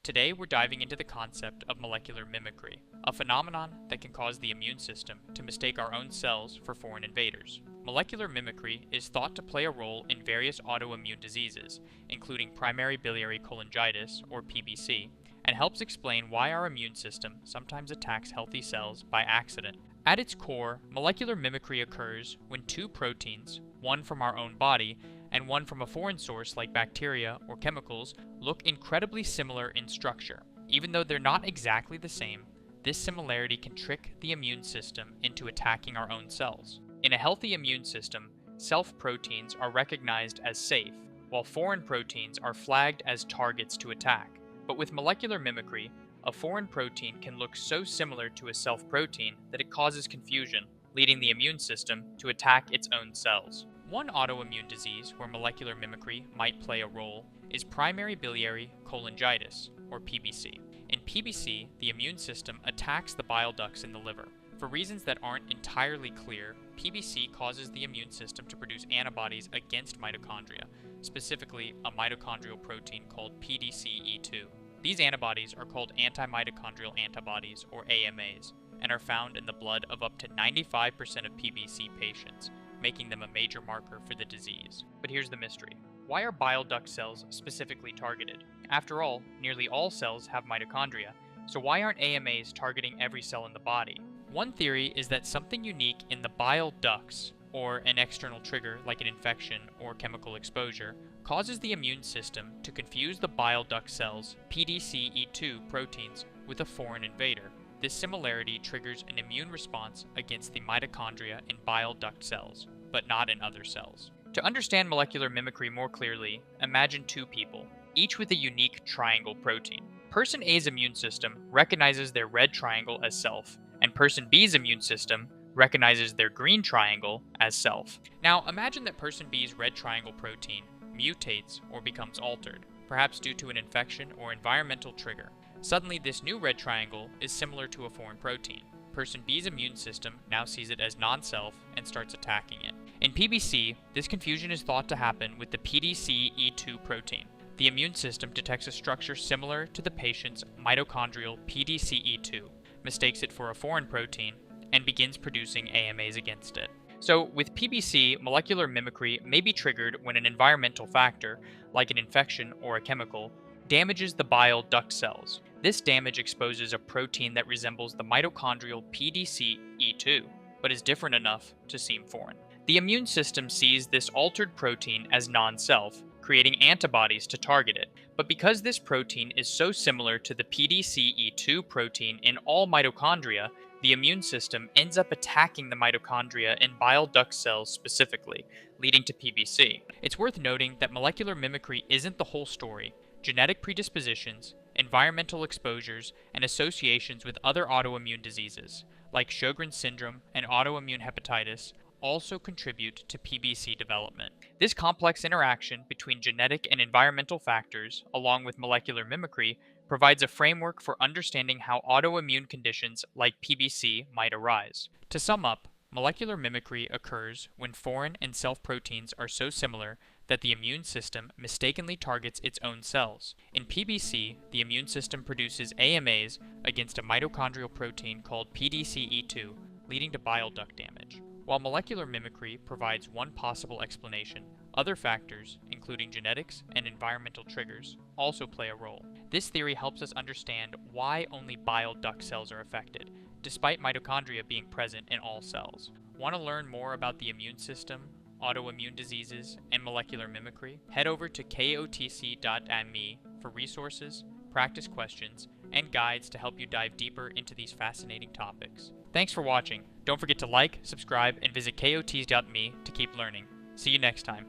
Today we're diving into the concept of molecular mimicry, a phenomenon that can cause the immune system to mistake our own cells for foreign invaders. Molecular mimicry is thought to play a role in various autoimmune diseases, including primary biliary cholangitis, or PBC, and helps explain why our immune system sometimes attacks healthy cells by accident. At its core, molecular mimicry occurs when two proteins, one from our own body and one from a foreign source like bacteria or chemicals, look incredibly similar in structure. Even though they're not exactly the same, this similarity can trick the immune system into attacking our own cells. In a healthy immune system, self-proteins are recognized as safe, while foreign proteins are flagged as targets to attack. But with molecular mimicry, a foreign protein can look so similar to a self-protein that it causes confusion, leading the immune system to attack its own cells. One autoimmune disease where molecular mimicry might play a role is primary biliary cholangitis, or PBC. In PBC, the immune system attacks the bile ducts in the liver. For reasons that aren't entirely clear, PBC causes the immune system to produce antibodies against mitochondria, specifically a mitochondrial protein called PDC-E2. These antibodies are called anti-mitochondrial antibodies, or AMAs, and are found in the blood of up to 95% of PBC patients, making them a major marker for the disease. But here's the mystery. Why are bile duct cells specifically targeted? After all, nearly all cells have mitochondria, so why aren't AMAs targeting every cell in the body? One theory is that something unique in the bile ducts, or an external trigger like an infection or chemical exposure, causes the immune system to confuse the bile duct cells' PDC-E2 proteins with a foreign invader. This similarity triggers an immune response against the mitochondria in bile duct cells, but not in other cells. To understand molecular mimicry more clearly, imagine two people, each with a unique triangle protein. Person A's immune system recognizes their red triangle as self, and person B's immune system recognizes their green triangle as self. Now imagine that person B's red triangle protein mutates or becomes altered, perhaps due to an infection or environmental trigger. Suddenly, this new red triangle is similar to a foreign protein. Person B's immune system now sees it as non-self and starts attacking it. In PBC, this confusion is thought to happen with the PDC-E2 protein. The immune system detects a structure similar to the patient's mitochondrial PDC-E2, mistakes it for a foreign protein, and begins producing AMAs against it. So, with PBC, molecular mimicry may be triggered when an environmental factor, like an infection or a chemical, damages the bile duct cells. This damage exposes a protein that resembles the mitochondrial PDC-E2, but is different enough to seem foreign. The immune system sees this altered protein as non-self, creating antibodies to target it. But because this protein is so similar to the PDC-E2 protein in all mitochondria, the immune system ends up attacking the mitochondria in bile duct cells specifically, leading to PBC. It's worth noting that molecular mimicry isn't the whole story. Genetic predispositions, environmental exposures, and associations with other autoimmune diseases, like Sjogren's syndrome and autoimmune hepatitis, also contribute to PBC development. This complex interaction between genetic and environmental factors, along with molecular mimicry, provides a framework for understanding how autoimmune conditions like PBC might arise. To sum up, molecular mimicry occurs when foreign and self-proteins are so similar that the immune system mistakenly targets its own cells. In PBC, the immune system produces AMAs against a mitochondrial protein called PDC-E2, leading to bile duct damage. While molecular mimicry provides one possible explanation, other factors, including genetics and environmental triggers, also play a role. This theory helps us understand why only bile duct cells are affected, despite mitochondria being present in all cells. Want to learn more about the immune system, autoimmune diseases, and molecular mimicry? Head over to kotc.me for resources, practice questions, and guides to help you dive deeper into these fascinating topics. Thanks for watching. Don't forget to like, subscribe, and visit kots.me to keep learning. See you next time.